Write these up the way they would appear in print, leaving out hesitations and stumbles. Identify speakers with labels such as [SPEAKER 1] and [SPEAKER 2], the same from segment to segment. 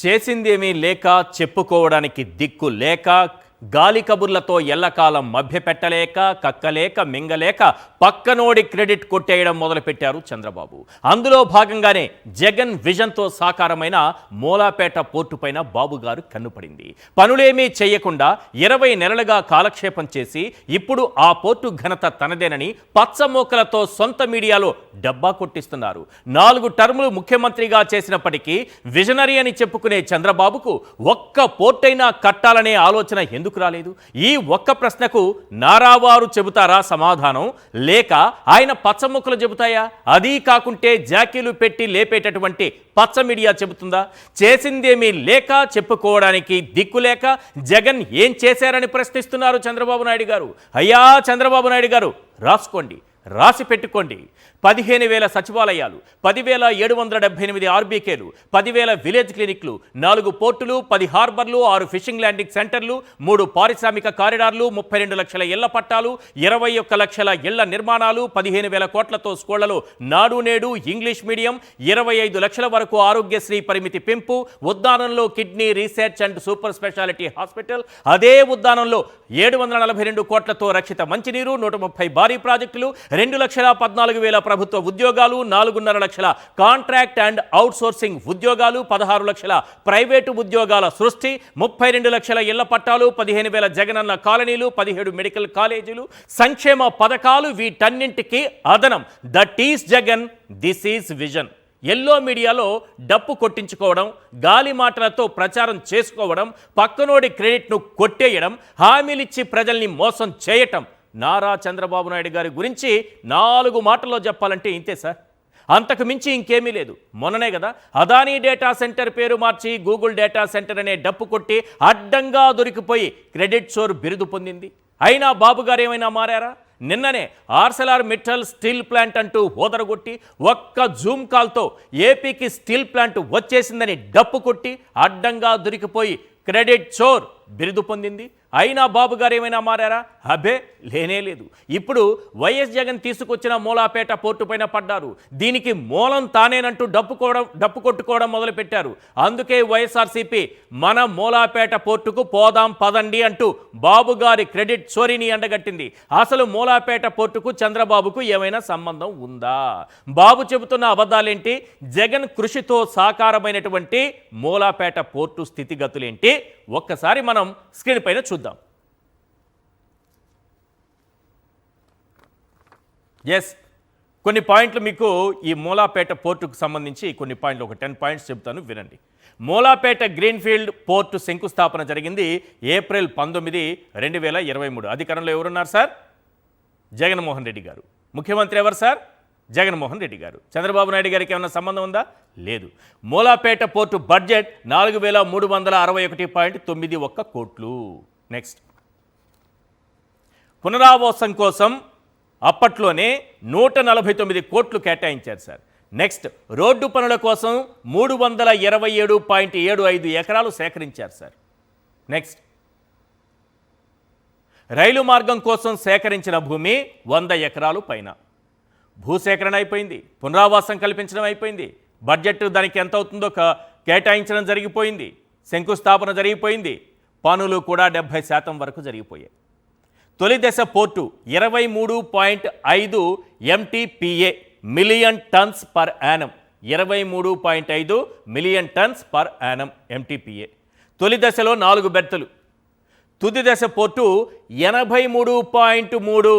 [SPEAKER 1] చేసిందేమీ లేక చెప్పుకోవడానికి దిక్కు లేక గాలి కబుర్లతో ఎల్లకాలం మభ్యపెట్టలేక కక్కలేక మింగలేక పక్కనోడి క్రెడిట్ కొట్టేయడం మొదలుపెట్టారు చంద్రబాబు. అందులో భాగంగానే జగన్ విజన్తో సాకారమైన మూలాపేట పోర్టు పైన బాబు గారు కన్నుపడింది. పనులేమీ చేయకుండా 20 నెలలుగా కాలక్షేపం చేసి ఇప్పుడు ఆ పోర్టు ఘనత తనదేనని పచ్చమోకలతో సొంత మీడియాలో డబ్బా కొట్టిస్తున్నారు. 4 టర్ములు ముఖ్యమంత్రిగా చేసినప్పటికీ విజనరీ అని చెప్పుకునే చంద్రబాబుకు ఒక్క పోర్టైనా కట్టాలనే ఆలోచన ఎందుకు రాలేదు? ఈ ఒక్క ప్రశ్నకు నారావారు చెబుతారా సమాధానం, లేక ఆయన పచ్చముక్కలు చెబుతాయా? అదీ కాకుంటే జాకీలు పెట్టి లేపేటటువంటి పచ్చ మీడియా చెబుతుందా? చేసిందేమీ లేక చెప్పుకోవడానికి దిక్కులేక జగన్ ఏం చేశారని ప్రశ్నిస్తున్నారు చంద్రబాబు నాయుడు గారు. అయ్యా చంద్రబాబు నాయుడు గారు, రాసుకోండి, రాసి పెట్టుకోండి. 15,000 సచివాలయాలు, 10,778 ఆర్బీకేలు, 10,000 విలేజ్ క్లినిక్లు, 4 పోర్టులు, 10 హార్బర్లు, 6 ఫిషింగ్ ల్యాండింగ్ సెంటర్లు, 3 పారిశ్రామిక కారిడార్లు, 32 లక్షల ఇళ్ల పట్టాలు, 21 లక్షల ఇళ్ల నిర్మాణాలు, 15,000 కోట్లతో స్కూళ్లలో నాడు నేడు ఇంగ్లీష్ మీడియం, 25 లక్షల వరకు ఆరోగ్యశ్రీ పరిమితి పెంపు, ఉద్దానంలో kidney research and super speciality hospital, అదే ఉద్దానంలో 742 కోట్లతో రక్షిత మంచినీరు, 130 భారీ ప్రాజెక్టులు, 2,14,000 ప్రభుత్వ ఉద్యోగాలు, 4.5 లక్షల కాంట్రాక్ట్ అండ్ అవుట్సోర్సింగ్ ఉద్యోగాలు, 16 లక్షల ప్రైవేటు ఉద్యోగాల సృష్టి, 32 లక్షల ఇళ్ల పట్టాలు, 15,000 జగనన్న కాలనీలు, 17 మెడికల్ కాలేజీలు, సంక్షేమ పథకాలు, వీటన్నింటికి అదనం. That is Jagan, this is vision. Yellow మీడియాలో డప్పు కొట్టించుకోవడం, గాలి మాటలతో ప్రచారం చేసుకోవడం, పక్కనోడి క్రెడిట్ను కొట్టేయడం, హామీలిచ్చి ప్రజల్ని మోసం చేయటం. నారా చంద్రబాబు నాయుడు గారి గురించి 4 మాటల్లో చెప్పాలంటే ఇంతే సార్, అంతకు మించి ఇంకేమీ లేదు. మొన్ననే కదా అదానీ డేటా సెంటర్ పేరు మార్చి గూగుల్ డేటా సెంటర్ అనే డప్పు కొట్టి అడ్డంగా దొరికిపోయి క్రెడిట్ చోర్ బిరుదు పొందింది. అయినా బాబు గారు ఏమైనా మారారా? నిన్ననే ఆర్సెలార్ మిట్టల్ స్టీల్ ప్లాంట్ అంటూ ఓదరగొట్టి ఒక్క జూమ్ కాల్తో ఏపీకి స్టీల్ ప్లాంట్ వచ్చేసిందని డప్పు కొట్టి అడ్డంగా దొరికిపోయి క్రెడిట్ చోర్ బిరుదు పొందింది. అయినా బాబు గారు ఏమైనా మారారా? అబే, లేనే లేదు. ఇప్పుడు వైఎస్ జగన్ తీసుకొచ్చిన మూలాపేట పోర్టు పైన పడ్డారు. దీనికి మూలం తానేనంటూ డప్పు కొట్టుకోవడం మొదలుపెట్టారు. అందుకే వైఎస్ఆర్సీపీ మన మూలాపేట పోర్టుకు పోదాం పదండి అంటూ బాబు గారి క్రెడిట్ చోరీని ఎండగట్టింది. అసలు మూలాపేట పోర్టుకు చంద్రబాబుకు ఏమైనా సంబంధం ఉందా? బాబు చెబుతున్న అబద్ధాలేంటి? జగన్ కృషితో సాకారమైనటువంటి మూలాపేట పోర్టు స్థితిగతులేంటి? ఒక్కసారి మనం స్క్రీన్ పైన చూద్దాం. ఎస్, కొన్ని పాయింట్లు మీకు ఈ మూలాపేట పోర్టుకు సంబంధించి కొన్ని పాయింట్లు, ఒక 10 పాయింట్స్ చెప్తాను, వినండి. మూలాపేట గ్రీన్ఫీల్డ్ పోర్టు శంకుస్థాపన జరిగింది ఏప్రిల్ 19, 2023. అధికారంలో ఎవరున్నారు సార్? జగన్మోహన్ రెడ్డి గారు. ముఖ్యమంత్రి ఎవరు సార్? జగన్మోహన్ రెడ్డి గారు. చంద్రబాబు నాయుడు గారికి ఏమైనా సంబంధం ఉందా? లేదు. మూలాపేట పోర్టు బడ్జెట్ 4,361.91 కోట్లు. నెక్స్ట్, పునరావాసం కోసం అప్పట్లోనే 149 కోట్లు కేటాయించారు సార్. నెక్స్ట్, రోడ్డు పనుల కోసం 327.75 ఎకరాలు సేకరించారు సార్. నెక్స్ట్, రైలు మార్గం కోసం సేకరించిన భూమి 100 ఎకరాలు పైన. భూసేకరణ అయిపోయింది, పునరావాసం కల్పించడం అయిపోయింది, బడ్జెట్ దానికి ఎంత అవుతుందో కేటాయించడం జరిగిపోయింది, శంకుస్థాపన జరిగిపోయింది, పనులు కూడా 70% వరకు జరిగిపోయాయి. తొలి దశ port 23.5 MTPA million tons per annum. 23.5 million tons per annum MTPA. తొలి దశలో 4 బెర్తులు. తుది దశ port 83.3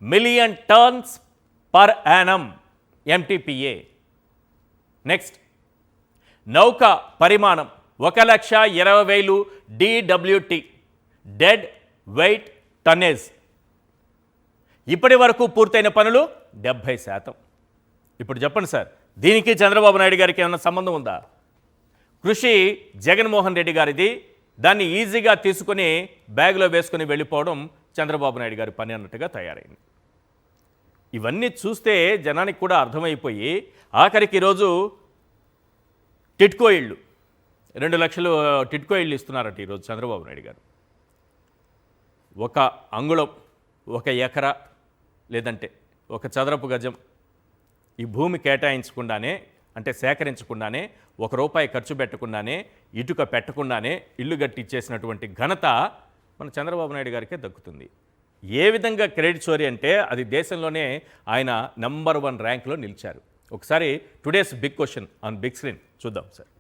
[SPEAKER 1] million tons per annum MTPA. Next, నౌక పరిమాణం 1,20,000 DWT డెడ్ వెయిట్ టన్నేజ్. ఇప్పటి వరకు పూర్తయిన పనులు 70%. ఇప్పుడు చెప్పండి సార్, దీనికి చంద్రబాబు నాయుడు గారికి ఏమైనా సంబంధం ఉందా? కృషి జగన్మోహన్ రెడ్డి గారిది, దాన్ని ఈజీగా తీసుకుని బ్యాగ్లో వేసుకుని వెళ్ళిపోవడం చంద్రబాబు నాయుడు గారి పని అన్నట్టుగా తయారైంది. ఇవన్నీ చూస్తే జనానికి కూడా అర్థమైపోయి ఆఖరికి ఈరోజు టిట్కో ఇళ్ళు 2 లక్షలు టిట్కో ఇళ్ళు ఇస్తున్నారట ఈరోజు చంద్రబాబు నాయుడు గారు. 1 అంగుళం, 1 ఎకరా, లేదంటే 1 చదరపు గజం ఈ భూమి కేటాయించకుండానే అంటే సేకరించకుండానే ₹1 ఖర్చు పెట్టకుండానే ఇటుక పెట్టకుండానే ఇల్లు కట్టిచ్చేసినటువంటి ఘనత మన చంద్రబాబు నాయుడు గారికే దక్కుతుంది. ఏ విధంగా క్రెడిట్ చోరీ అంటే అది దేశంలోనే ఆయన నంబర్ 1 ర్యాంక్లో నిలిచారు. ఒకసారి today's big question on big screen చూద్దాం sir.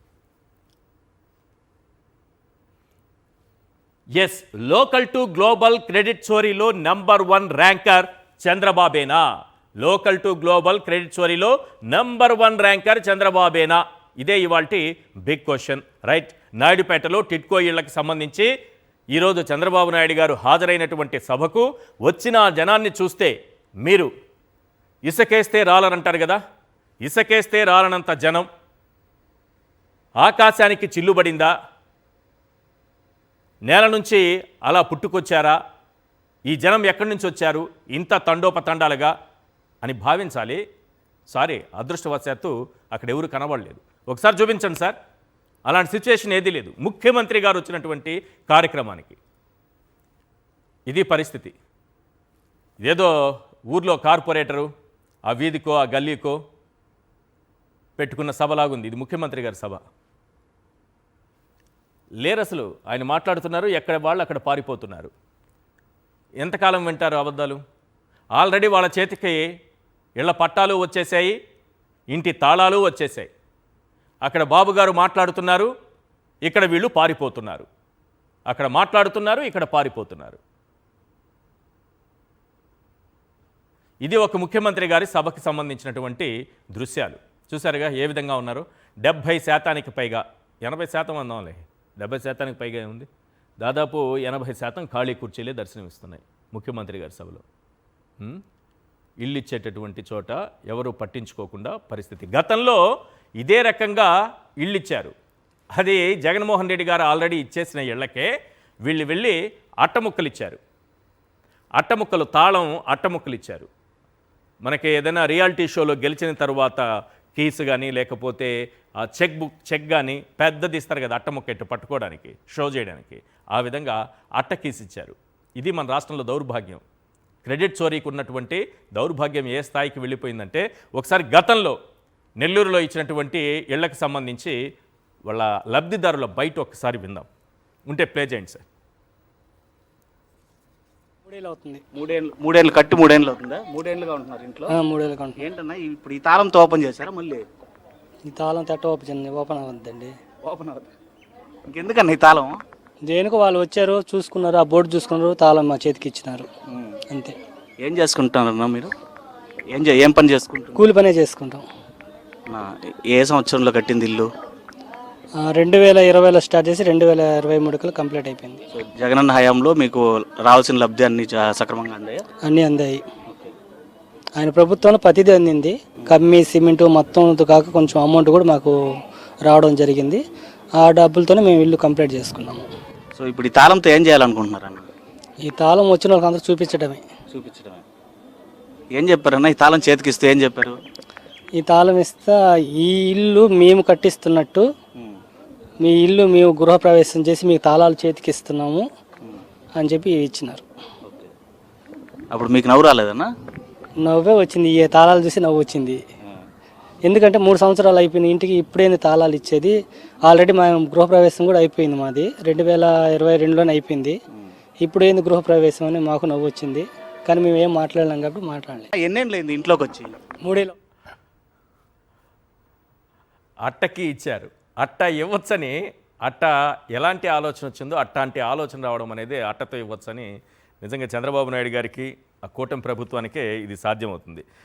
[SPEAKER 1] Yes, local to global credit చోరీలో నంబర్ 1 ర్యాంకర్ చంద్రబాబేనా? లోకల్ టు గ్లోబల్ క్రెడిట్ చోరీలో నంబర్ 1 ర్యాంకర్ చంద్రబాబేనా? ఇదే ఇవాల్టి బిగ్ క్వశ్చన్, రైట్. నాయుడుపేటలో టిడ్కో ఇళ్లకు సంబంధించి ఈరోజు చంద్రబాబు నాయుడు గారు హాజరైనటువంటి సభకు వచ్చిన జనాన్ని చూస్తే మీరు ఇసుకేస్తే రాలనంటారు కదా, ఇసుకేస్తే రాలనంత జనం ఆకాశానికి చిల్లుబడిందా? నేల నుంచి అలా పుట్టుకొచ్చారా? ఈ జనం ఎక్కడి నుంచి వచ్చారు ఇంత తండోపతండాలుగా అని భావించాలి. సారీ, అదృష్టవశాత్తు అక్కడ ఎవరు కనబడలేదు. ఒకసారి చూపించండి సార్. అలాంటి సిచ్యువేషన్ ఏదీ లేదు. ముఖ్యమంత్రి గారు వచ్చినటువంటి కార్యక్రమానికి ఇది పరిస్థితి. ఏదో ఊర్లో కార్పొరేటరు ఆ వీధికో ఆ గల్లీకో పెట్టుకున్న సభలాగుంది. ఇది ముఖ్యమంత్రి గారి సభ. లేరు అసలు. ఆయన మాట్లాడుతున్నారు, ఎక్కడ వాళ్ళు అక్కడ పారిపోతున్నారు. ఎంతకాలం వింటారు అబద్ధాలు? ఆల్రెడీ వాళ్ళ చేతికి ఇళ్ల పట్టాలు వచ్చేసాయి, ఇంటి తాళాలు వచ్చేసాయి. అక్కడ బాబుగారు మాట్లాడుతున్నారు, ఇక్కడ వీళ్ళు పారిపోతున్నారు. అక్కడ మాట్లాడుతున్నారు, ఇక్కడ పారిపోతున్నారు. ఇది ఒక ముఖ్యమంత్రి గారి సభకి సంబంధించినటువంటి దృశ్యాలు. చూసారుగా ఏ విధంగా ఉన్నారు. 70% పైగా, 80% అందాంలే, 70% పైగా ఉంది. దాదాపు 80% ఖాళీ కుర్చీలే దర్శనమిస్తున్నాయి ముఖ్యమంత్రి గారి సభలో. ఇల్లు ఇచ్చేటటువంటి చోట ఎవరు పట్టించుకోకుండా పరిస్థితి. గతంలో ఇదే రకంగా ఇళ్ళు ఇచ్చారు. అది జగన్మోహన్ రెడ్డి గారు ఆల్రెడీ ఇచ్చేసిన ఇళ్లకే వీళ్ళు వెళ్ళి అట్టముక్కలు ఇచ్చారు. అట్టముక్కలు, తాళం అట్టముక్కలు ఇచ్చారు. మనకి ఏదైనా రియాలిటీ షోలో గెలిచిన తర్వాత కీస్ కానీ లేకపోతే చెక్ కానీ పెద్దది ఇస్తారు కదా, అట్టముక్క ఇట్టు పట్టుకోవడానికి, షో చేయడానికి. ఆ విధంగా అట్ట కీస్ ఇచ్చారు. ఇది మన రాష్ట్రంలో దౌర్భాగ్యం. క్రెడిట్ చోరీకి ఉన్నటువంటి దౌర్భాగ్యం ఏ స్థాయికి వెళ్ళిపోయిందంటే, ఒకసారి గతంలో నెల్లూరులో ఇచ్చినటువంటి ఇళ్లకు సంబంధించి వాళ్ళ లబ్ధిదారుల బయట ఒకసారి విందాం. ఉంటే ప్లే చేయండి సార్.
[SPEAKER 2] 3 ఏళ్ళు అవుతుంది.
[SPEAKER 3] 3 ఏళ్ళు కట్టి 3 ఏళ్ళు అవుతుందా? 3 ఏళ్ళుగా ఉంటున్నారు ఇంట్లో.
[SPEAKER 2] 3 ఏళ్ళకి ఉంటుంది.
[SPEAKER 3] ఏంటన్నా ఇప్పుడు ఈ తాళంతో ఓపెన్ చేశారా? మళ్ళీ
[SPEAKER 2] ఈ తాళం తట్ట ఓపెన్ అవ్వద్దండి.
[SPEAKER 3] ఓపెన్ అవుతుంది. ఇంకెందుకన్నా ఈ తాళం?
[SPEAKER 2] దేనికో వాళ్ళు వచ్చారు, చూసుకున్నారు, ఆ బోర్డు చూసుకున్నారు, తాళం మా చేతికి ఇచ్చినారు, అంతే.
[SPEAKER 3] ఏం చేసుకుంటున్నారన్నా మీరు? ఏం పని చేసుకుంటారు?
[SPEAKER 2] కూలి పనే చేసుకుంటాం.
[SPEAKER 3] ఏ సంవత్సరంలో కట్టింది ఇల్లు?
[SPEAKER 2] 2020లో స్టార్ట్ చేసి 2023 కంప్లీట్ అయిపోయింది.
[SPEAKER 3] సో జగనన్న హయాంలో మీకు రావాల్సిన లబ్ధి అన్ని సక్రమంగా అందాయా?
[SPEAKER 2] అన్నీ అందాయి. ఆయన ప్రభుత్వంలో ప్రతిదీ అందింది. కమ్మి, సిమెంటు మొత్తం కాక కొంచెం అమౌంట్ కూడా మాకు రావడం జరిగింది. ఆ డబ్బులతోనే మేము ఇల్లు కంప్లీట్ చేసుకున్నాము.
[SPEAKER 3] సో ఇప్పుడు ఈ తాళంతో ఏం చేయాలనుకుంటున్నారన్న?
[SPEAKER 2] ఈ తాళం వచ్చిన వాళ్ళకి అందరూ చూపించడమే.
[SPEAKER 3] ఏం చెప్పారన్న? ఈ తాళం చేతికి ఇస్తే ఏం చెప్పారు?
[SPEAKER 2] ఈ తాళం ఇస్తా, ఈ ఇల్లు మేము కట్టిస్తున్నట్టు, మీ ఇల్లు మేము గృహప్రవేశం చేసి మీకు తాళాలు చేతికి ఇస్తున్నాము అని చెప్పి ఇచ్చినారు.
[SPEAKER 3] అప్పుడు మీకు నవ్వు రాలేదన్నా?
[SPEAKER 2] నవ్వే వచ్చింది. ఈ తాళాలు చూసి నవ్వు వచ్చింది. ఎందుకంటే 3 సంవత్సరాలు అయిపోయింది ఇంటికి, ఇప్పుడేంది తాళాలు ఇచ్చేది? ఆల్రెడీ మా గృహప్రవేశం కూడా అయిపోయింది. మాది 2022లోనే అయిపోయింది. ఇప్పుడు ఏంది గృహప్రవేశం అని మాకు నవ్వు వచ్చింది. కానీ మేము ఏం మాట్లాడలేం కాబట్టి మాట్లాడలేదు.
[SPEAKER 3] ఎన్నేళ్ళైంది ఇంట్లోకి వచ్చి?
[SPEAKER 2] 3 ఏళ్ళు.
[SPEAKER 1] అట్టకి ఇచ్చారు. అట్ట ఇవ్వచ్చని, అట్ట ఎలాంటి ఆలోచన వచ్చిందో అట్లాంటి ఆలోచన రావడం అనేది అట్టతో ఇవ్వచ్చని నిజంగా చంద్రబాబు నాయుడు గారికి, ఆ కూటమి ప్రభుత్వానికే ఇది సాధ్యమవుతుంది.